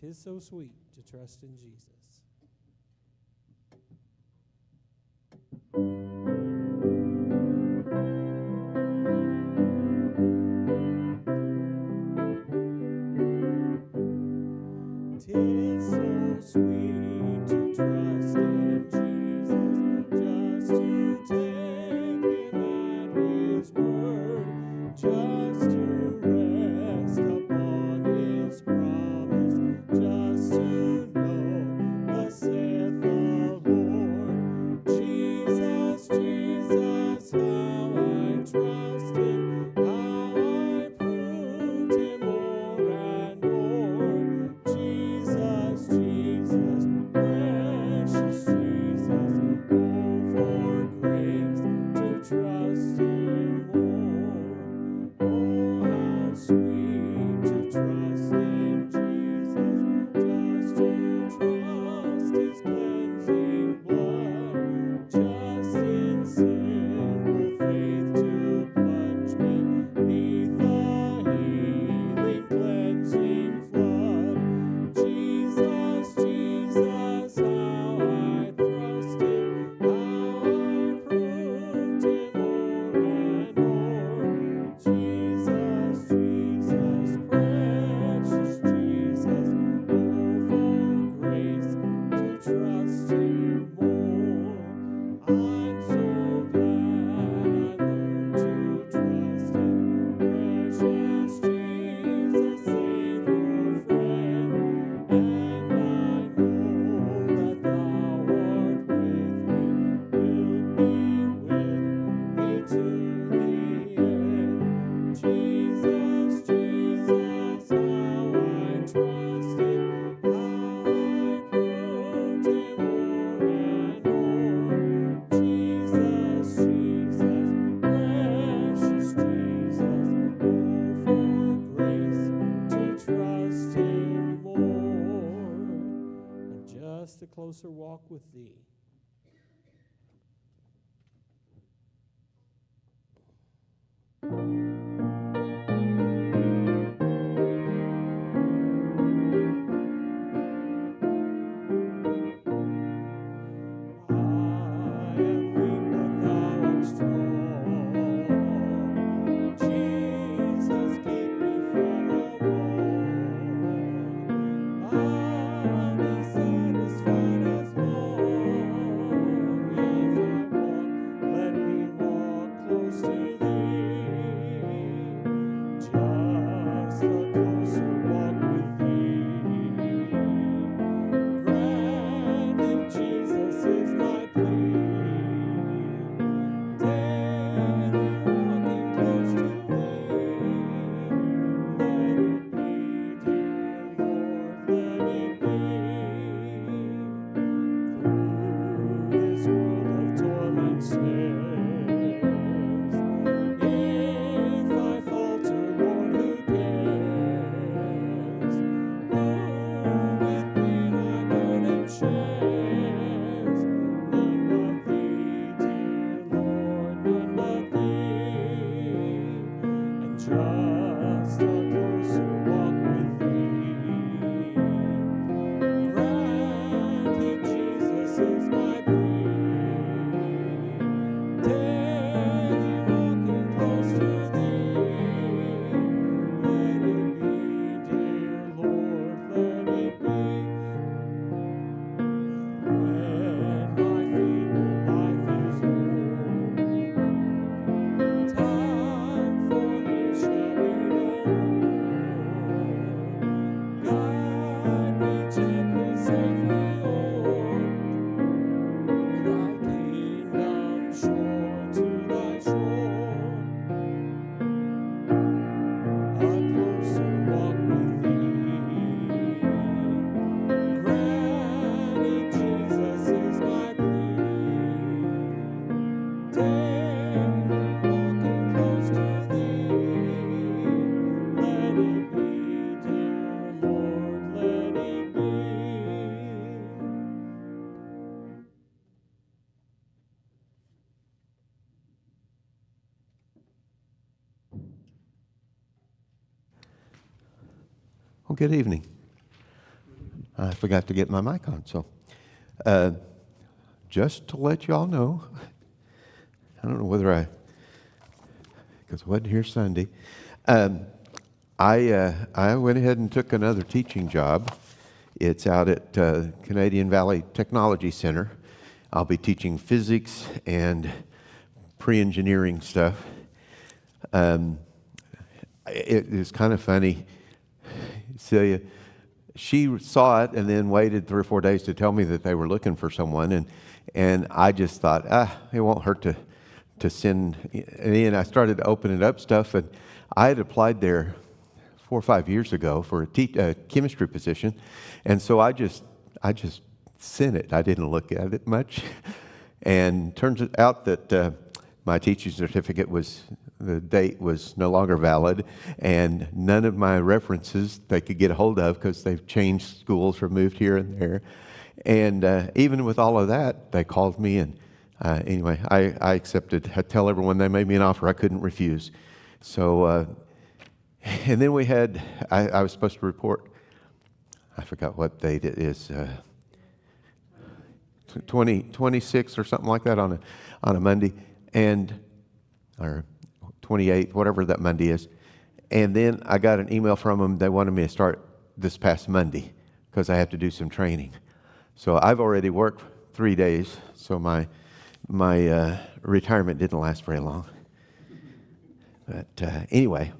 'Tis so sweet to trust in Jesus. Tis so sweet to trust in Jesus, just to take him at his word, just to rest upon his promise, just to know thus saith the Lord. Jesus, Jesus, how I trust him, how I proved him more and more. Jesus, Jesus, precious Jesus, oh, for grace to trust him more. Oh, how sweet to trust in Jesus, just to trust his cleansing blood, just in simple faith to plunge me beneath the healing, cleansing flood. Jesus, Jesus, how I trust him, how I proved him more and more. Jesus, Jesus, precious Jesus, oh, for grace to trust him more. I'm so glad I learned to trust him, precious Jesus, Savior, friend. And I know that thou art with me, wilt be with me to the end. Jesus, Jesus, how I trust him, how I proved him more and more. Jesus, Jesus, precious Jesus, oh, for grace to trust him more. And just a closer walk with thee. I am weak, but thou art strong. Jesus, keep me from all wrong. I'll be satisfied as long as I walk. Let me walk close to thee. Just a closer walk with thee. Grant it, Jesus, is my plea. Daily walking close to thee. Let it be, dear Lord, let it be. Through this world of toil and snares, if I falter, Lord, who cares? Oh, with me my burden shares. None but thee, dear Lord, none but thee. And just a closer walk with thee. Grant it, Jesus, is my plea. Daily walking close to thee. Let it be, dear Lord, let it be. When my feeble life is o'er, time for me shall be no more. Guide me gently, safely o'er thy kingdom shore to thy shore. A closer walk with thee. Grant it, Jesus, is my plea. Daily walking close to thee. Let it be, dear Lord, let it be. Well, good evening. I forgot to get my mic on. So just to let you all know, I don't know whether because I wasn't here Sunday. I went ahead and took another teaching job. It's out at Canadian Valley Technology Center. I'll be teaching physics and pre-engineering stuff. It is kind of funny. Celia, she saw it and then waited 3 or 4 days to tell me that they were looking for someone, and I just thought, it won't hurt to send. And then I started opening up stuff, and I had applied there 4 or 5 years ago for a chemistry position, and so I just sent it. I didn't look at it much, and turns out that my teaching certificate the date was no longer valid, and none of my references they could get a hold of because they've changed schools or moved here and there. And even with all of that, they called me, and anyway, I accepted. I tell everyone they made me an offer I couldn't refuse. So, and then we had, I was supposed to report, I forgot what date it is, 26 or something like that on a Monday, or 28th, whatever that Monday is. And then I got an email from them. They wanted me to start this past Monday because I have to do some training. So I've already worked 3 days, so my retirement didn't last very long. But anyway,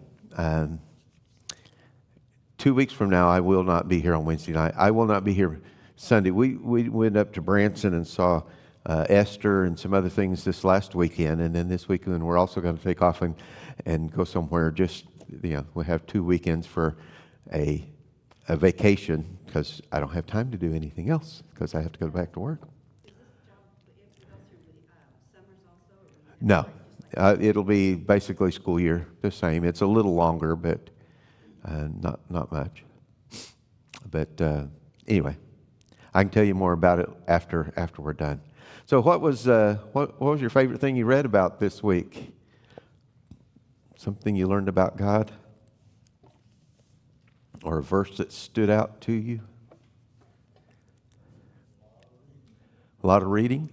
2 weeks from now, I will not be here on Wednesday night. I will not be here Sunday. We went up to Branson and saw Esther and some other things this last weekend, and then this weekend we're also going to take off and go somewhere. Just we have 2 weekends for a vacation because I don't have time to do anything else because I have to go back to work. No, it'll be basically school year the same. It's a little longer, but not much. But anyway, I can tell you more about it after we're done. So what was your favorite thing you read about this week? Something you learned about God? Or a verse that stood out to you? A lot of reading?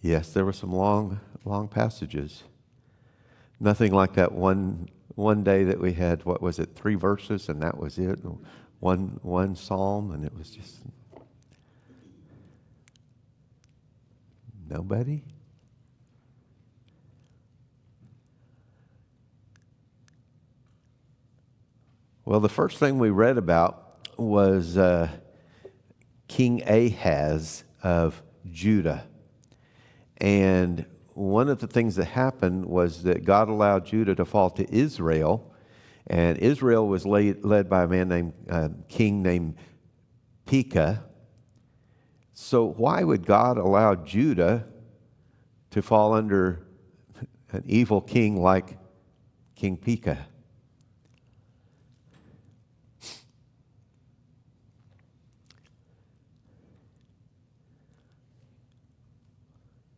Yes, there were some long passages. Nothing like that one day that we had, 3 verses, and that was it. One psalm, and it was just... Nobody? Well, the first thing we read about was King Ahaz of Judah. And one of the things that happened was that God allowed Judah to fall to Israel. And Israel was led by a man named king named Pekah. So why would God allow Judah to fall under an evil king like King Pekah?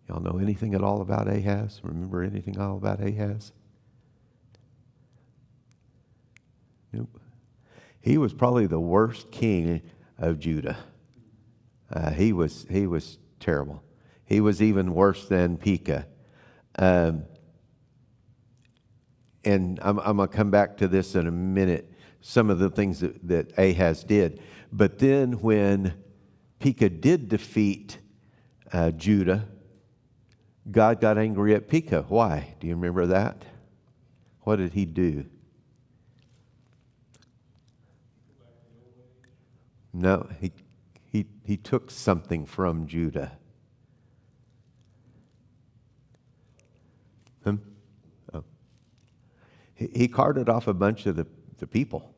Y'all know anything at all about Ahaz? Remember anything at all about Ahaz? Nope. He was probably the worst king of Judah. He was terrible. He was even worse than Pekah. And I'm going to come back to this in a minute, some of the things that Ahaz did. But then when Pekah did defeat Judah, God got angry at Pekah. Why? Do you remember that? What did he do? No, he took something from Judah. Oh. He carted off a bunch of the people.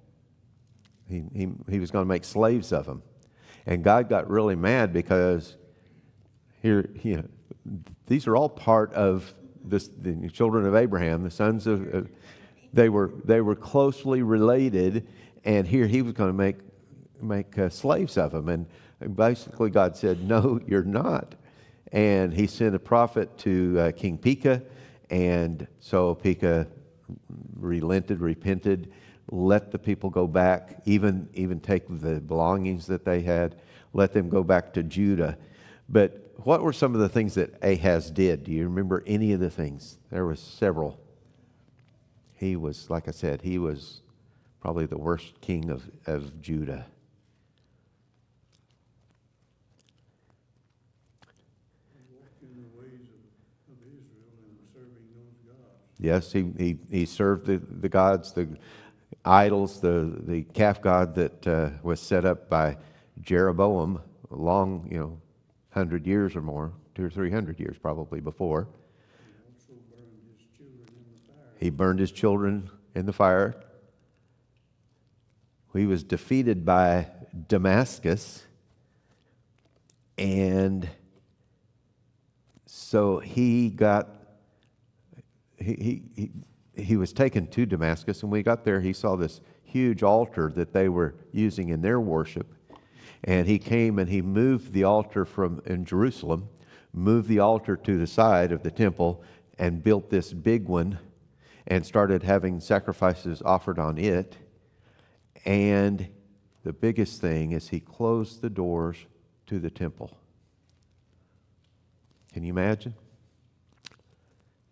He was going to make slaves of them. And God got really mad because these are all part of the children of Abraham, the sons of they were closely related, and here he was going to make slaves of them. And basically God said, no, you're not. And he sent a prophet to King Pekah, and so Pekah repented, let the people go back, even take the belongings that they had, let them go back to Judah. But what were some of the things that Ahaz did? Do you remember any of the things? There was several. He was, like I said, he was probably the worst king of Judah. Walked in the ways of Israel and serving those gods. Yes, he served the gods, the idols, the calf god that was set up by Jeroboam a long, 100 years or more, 200 or 300 years probably before. He also burned his children in the fire. He burned his children in the fire. He was defeated by Damascus, and so he was taken to Damascus, and when he got there, he saw this huge altar that they were using in their worship. And he came and he moved the altar in Jerusalem, moved the altar to the side of the temple, and built this big one and started having sacrifices offered on it. And the biggest thing is he closed the doors to the temple. Can you imagine?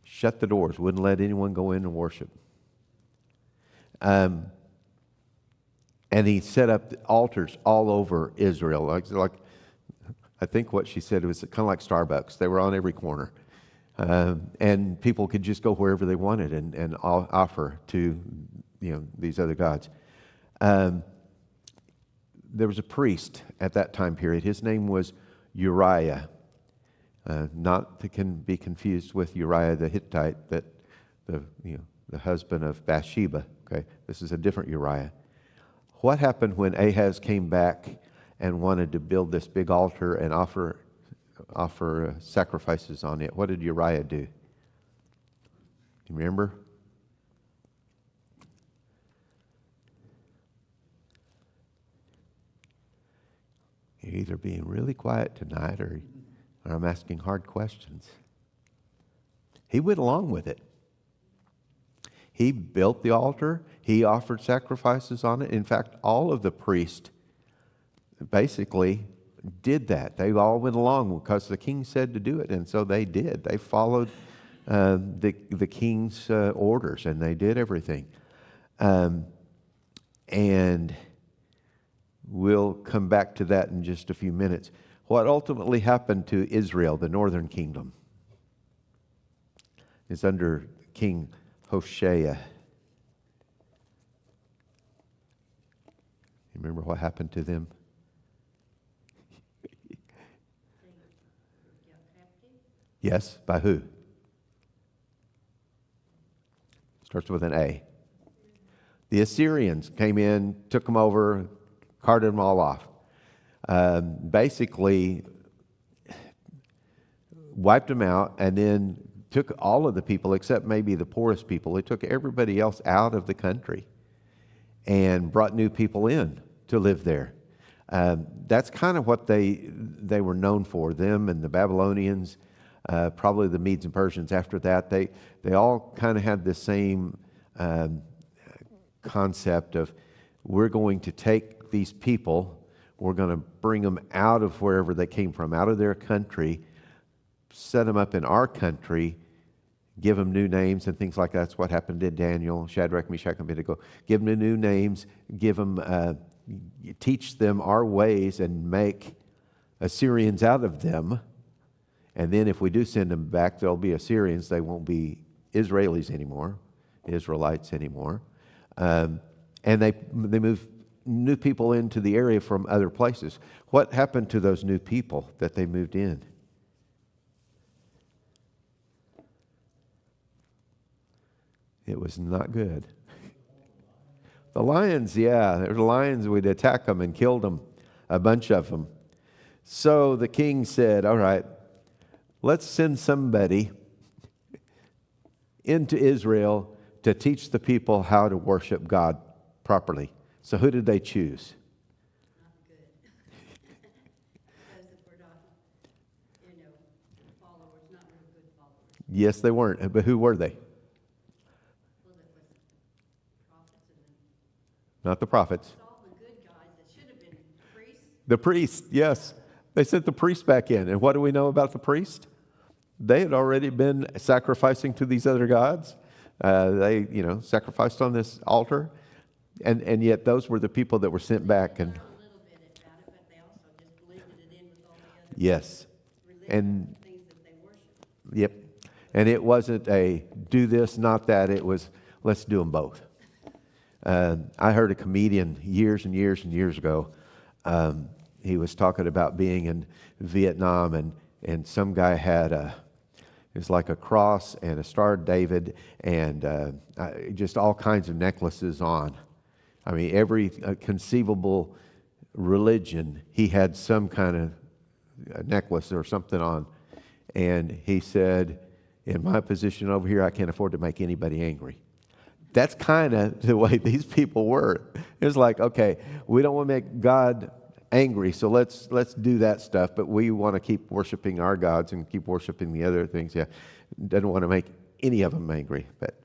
Shut the doors, wouldn't let anyone go in and worship. And he set up altars all over Israel. Like I think what she said, it was kind of like Starbucks. They were on every corner. And people could just go wherever they wanted and offer to these other gods. There was a priest at that time period. His name was Uriah. Not to be confused with Uriah the Hittite, that the husband of Bathsheba. Okay, this is a different Uriah. What happened when Ahaz came back and wanted to build this big altar and offer sacrifices on it? What did Uriah do? You remember? You're either being really quiet tonight or I'm asking hard questions. He went along with it. He built the altar. He offered sacrifices on it. In fact, all of the priests basically did that. They all went along because the king said to do it, and so they did. They followed the king's orders, and they did everything. And we'll come back to that in just a few minutes. What ultimately happened to Israel, the northern kingdom, is under King Hoshea. You remember what happened to them? Yes, by who? Starts with an A. The Assyrians came in, took them over, carted them all off. Basically wiped them out, and then took all of the people except maybe the poorest people. They took everybody else out of the country and brought new people in to live there. That's kind of what they were known for, them and the Babylonians, probably the Medes and Persians after that. They all kind of had the same concept of, we're going to take these people, we're going to bring them out of wherever they came from, out of their country, set them up in our country, give them new names and things like that. That's what happened to Daniel, Shadrach, Meshach, and Abednego. Give them new names, teach them our ways, and make Assyrians out of them. And then if we do send them back, they'll be Assyrians. They won't be Israelis anymore, Israelites anymore. And they move new people into the area from other places. What happened to those new people that they moved in? It was not good. The lions, yeah, there were lions. We'd attack them and killed them, a bunch of them. So the king said, all right, let's send somebody into Israel to teach the people how to worship God properly. So who did they choose? Not good. Because if we're not, followers, not really good followers. Yes, they weren't. But who were they? Well, it was prophets and not the prophets. All the good guys that should have been priests. The priest, yes. They sent the priest back in. And what do we know about the priest? They had already been sacrificing to these other gods. They, sacrificed on this altar. And yet those were the people that were sent back. And A little bit about it, but they also just blended it in with all the other yes. And things that they worship. yep. And it wasn't a do this, not that. It was let's do them both. I heard a comedian years and years and years ago. He was talking about being in Vietnam, and some guy had it was like a cross and a Star of David and just all kinds of necklaces on. I mean, every conceivable religion, he had some kind of necklace or something on. And he said, in my position over here, I can't afford to make anybody angry. That's kind of the way these people were. It was like, okay, we don't want to make God angry, so let's do that stuff, but we want to keep worshiping our gods and keep worshiping the other things. Yeah, doesn't want to make any of them angry. But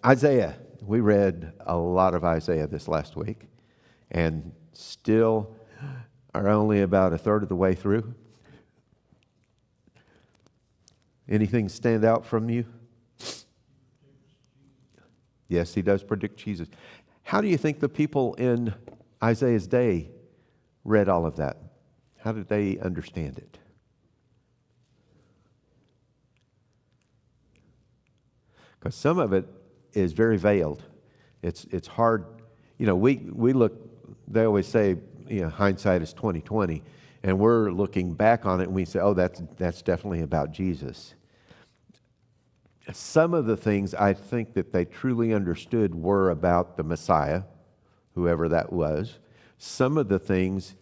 Isaiah, we read a lot of Isaiah this last week, and still are only about a third of the way through. Anything stand out from you? Yes, he does predict Jesus. How do you think the people in Isaiah's day read all of that? How did they understand it? Because some of it is very veiled. It's hard. We look. They always say, hindsight is 20/20, and we're looking back on it and we say, oh, that's definitely about Jesus. Some of the things I think that they truly understood were about the Messiah, whoever that was. Some of the things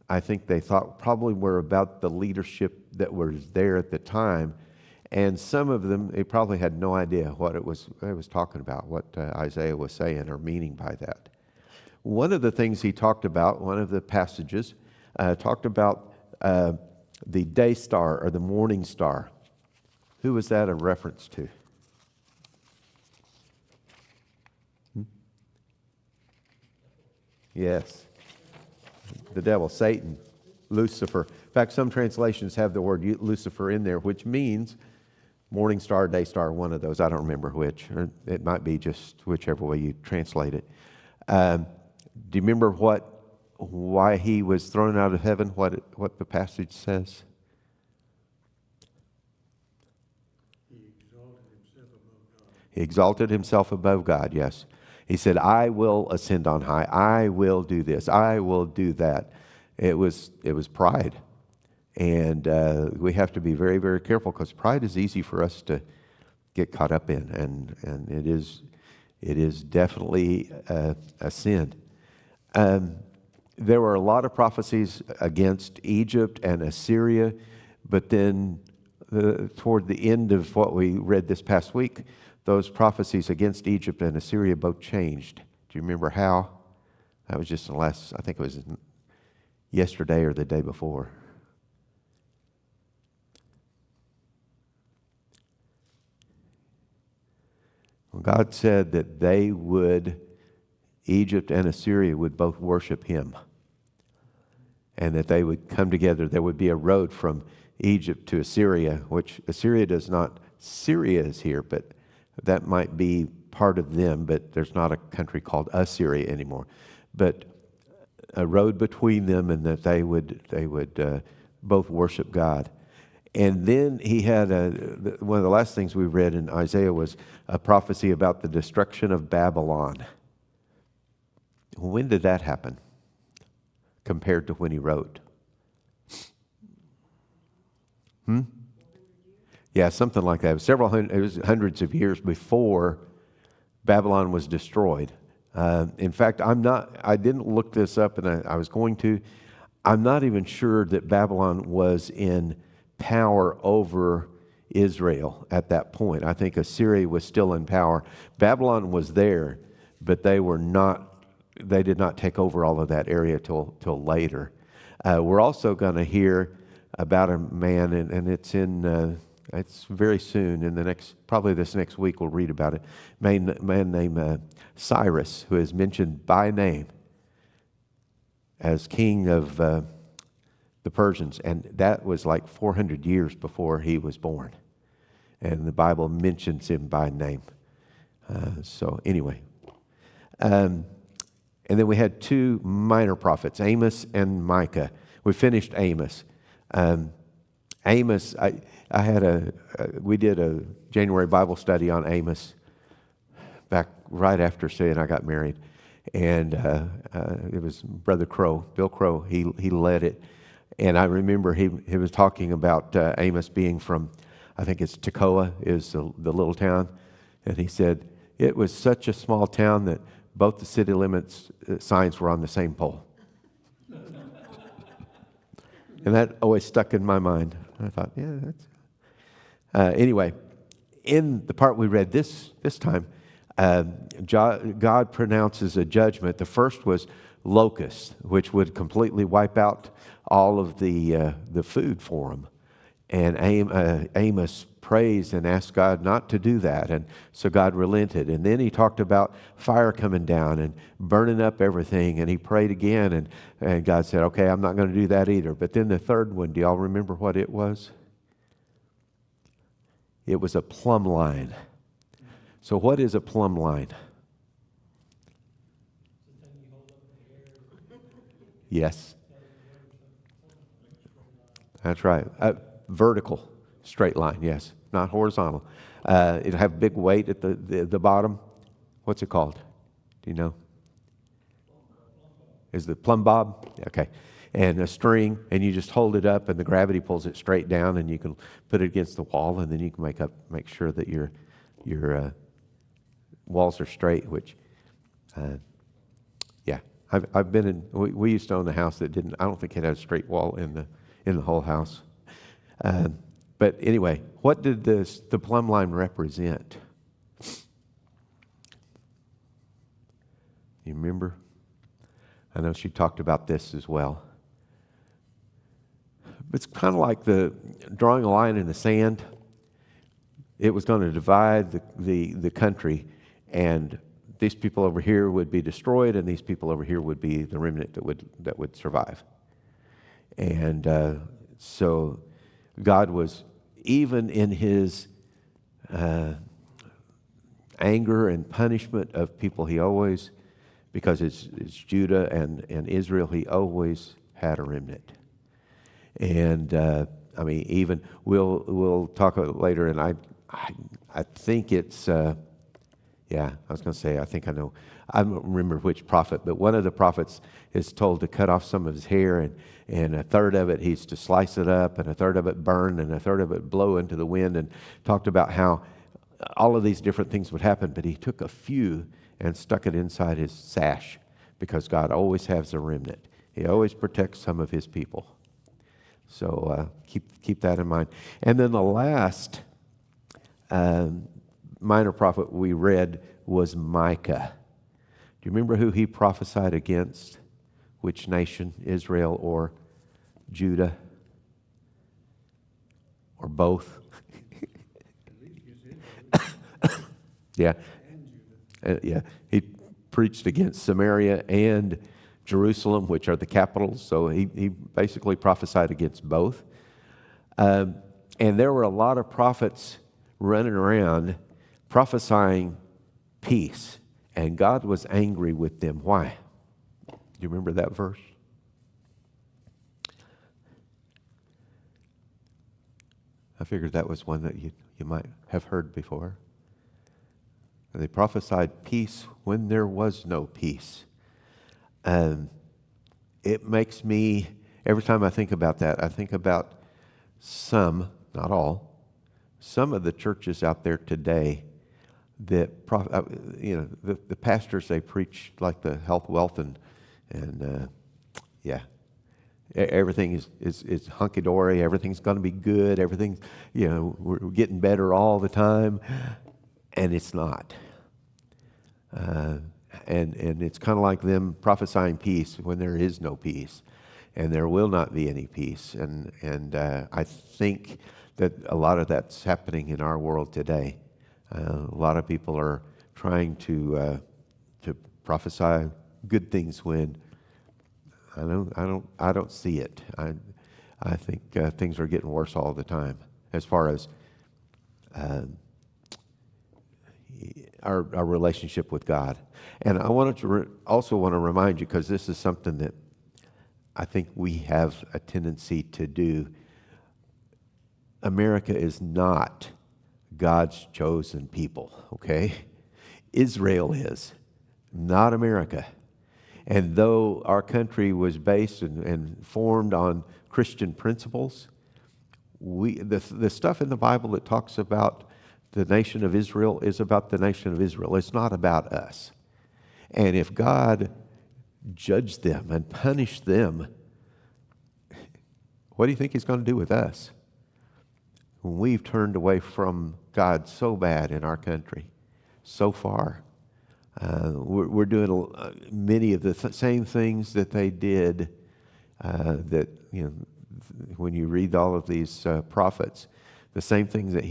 I think they thought probably were about the leadership that was there at the time. And some of them, they probably had no idea what it was talking about, what Isaiah was saying or meaning by that. One of the things he talked about, one of the passages, talked about the day star or the morning star. Who was that a reference to? Yes. The devil, Satan, Lucifer. In fact, some translations have the word Lucifer in there, which means morning star, day star, one of those. I don't remember which. Or it might be just whichever way you translate it. Do you remember why he was thrown out of heaven? What the passage says? He exalted himself above God, yes. He said, I will ascend on high. I will do this. I will do that. It was pride. And we have to be very, very careful because pride is easy for us to get caught up in. And it is definitely a sin. There were a lot of prophecies against Egypt and Assyria, but then toward the end of what we read this past week, those prophecies against Egypt and Assyria both changed. Do you remember how? That was just I think it was yesterday or the day before. Well, God said that Egypt and Assyria would both worship him. And that they would come together. There would be a road from Egypt to Assyria, which Assyria does not, Syria is here, but that might be part of them, but there's not a country called Assyria anymore. But a road between them, and that they would both worship God. And then he had one of the last things we read in Isaiah was a prophecy about the destruction of Babylon. When did that happen compared to when he wrote? Yeah, something like that. It was hundreds of years before Babylon was destroyed. In fact, I didn't look this up, and I was going to. I'm not even sure that Babylon was in power over Israel at that point. I think Assyria was still in power. Babylon was there, but they did not take over all of that area till later. We're also going to hear about a man, and it's in It's very soon. In the probably this next week, we'll read about it. Man named Cyrus, who is mentioned by name as king of the Persians, and that was like 400 years before he was born. And the Bible mentions him by name. So anyway, and then we had two minor prophets, Amos and Micah. We finished Amos. Amos, we did a January Bible study on Amos back right after Say and I got married, and it was Brother Crow, Bill Crow. He led it, and I remember he was talking about Amos being from, I think it's Tekoa is the little town, and he said it was such a small town that both the city limits signs were on the same pole. And that always stuck in my mind. I thought, yeah, that's... anyway, in the part we read this time, God pronounces a judgment. The first was locusts, which would completely wipe out all of the food for them. And Amos praised and asked God not to do that. And so God relented. And then he talked about fire coming down and burning up everything. And he prayed again. And God said, okay, I'm not going to do that either. But then the third one, do y'all remember what it was? It was a plumb line. So what is a plumb line? Yes. That's right. Vertical, straight line, yes. Not horizontal. It'll have big weight at the bottom. What's it called? Do you know? Is the plumb bob? Okay. And a string, and you just hold it up, and the gravity pulls it straight down, and you can put it against the wall, and then you can make sure that your walls are straight. Which, yeah, I've been in. We used to own a house that didn't. I don't think it had a straight wall in the whole house. But anyway, what did the plumb line represent? You remember? I know she talked about this as well. It's kind of like drawing a line in the sand. It was going to divide the country, and these people over here would be destroyed, and these people over here would be the remnant that would survive. And so God was, even in his anger and punishment of people, he always, because it's Judah and Israel, he always had a remnant. And I mean, even we'll talk later, and I think it's yeah, I was going to say, I think I know. I don't remember which prophet, but one of the prophets is told to cut off some of his hair, and a third of it he's to slice it up, and a third of it burn, and a third of it blow into the wind, and talked about how all of these different things would happen, but he took a few and stuck it inside his sash, because God always has a remnant. He always protects some of his people. So keep that in mind. And then the last minor prophet we read was Micah. Do you remember who he prophesied against? Which nation? Israel or Judah? Or both? Yeah. Yeah. He preached against Samaria and Jerusalem, which are the capitals. So he basically prophesied against both. And there were a lot of prophets running around prophesying peace. And God was angry with them. Why? Do you remember that verse? I figured that was one that you might have heard before. They prophesied peace when there was no peace. It makes me, every time I think about that, I think about some, not all, some of the churches out there today that, the pastors, they preach like the health, wealth, and yeah, everything is hunky-dory, everything's going to be good, everything's, we're getting better all the time, and it's not. And it's kind of like them prophesying peace when there is no peace, and there will not be any peace. And I think that a lot of that's happening in our world today. A lot of people are trying to prophesy good things when I don't see it. I think things are getting worse all the time as far as our relationship with God. And I wanted to also want to remind you, because this is something that I think we have a tendency to do. America is not God's chosen people, okay? Israel is, not America. And though our country was based and formed on Christian principles, the stuff in the Bible that talks about the nation of Israel is about the nation of Israel. It's not about us. And if God judged them and punished them, what do you think He's going to do with us? We've turned away from God so bad in our country, so far. We're doing many of the same things that they did. That when you read all of these prophets, the same things that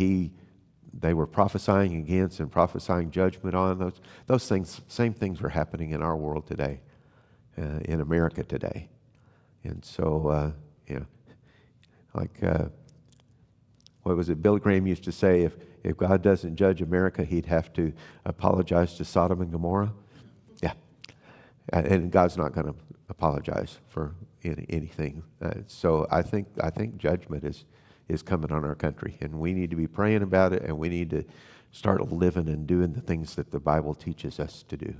they were prophesying against and prophesying judgment on, those things, same things are happening in our world today, in America today. And so, like, what was it? Billy Graham used to say, if God doesn't judge America, He'd have to apologize to Sodom and Gomorrah. Yeah. And God's not going to apologize for anything. So I think judgment is coming on our country, and we need to be praying about it, and we need to start living and doing the things that the Bible teaches us to do.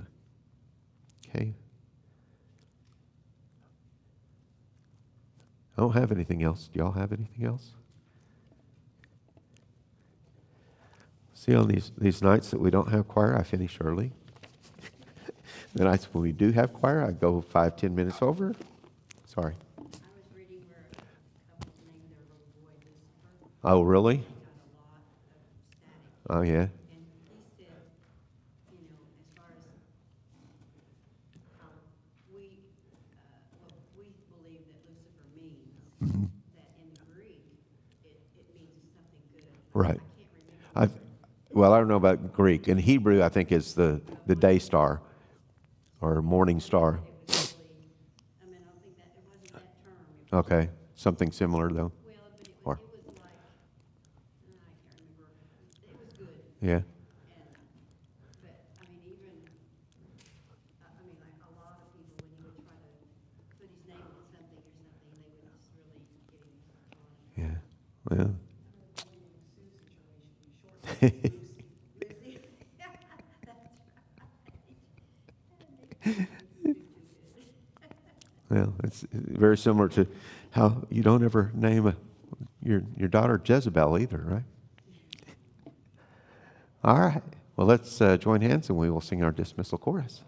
Okay? I don't have anything else. Do y'all have anything else? See, on these nights that we don't have choir, I finish early. The nights when we do have choir, I go 5-10 minutes over. Sorry. I was reading where a couple named their little boy Lucifer. Oh, really? Got a lot of static. Oh, yeah. And he said, as far as how we believe that Lucifer means, that in the Greek, it means something good. Right. I can't remember. Well, I don't know about Greek. In Hebrew, I think is the day star or morning star. It was really, I don't think that, it wasn't that term. It was, Okay. Something similar, though. but it Or- was like, I can't remember. It was good. Yeah. But, even, like a lot of people, when you would try to put his name on something or something, they would just really get him on. Yeah. Well. Well, it's very similar to how you don't ever name your daughter Jezebel either, right? All right. Well, let's join hands and we will sing our dismissal chorus.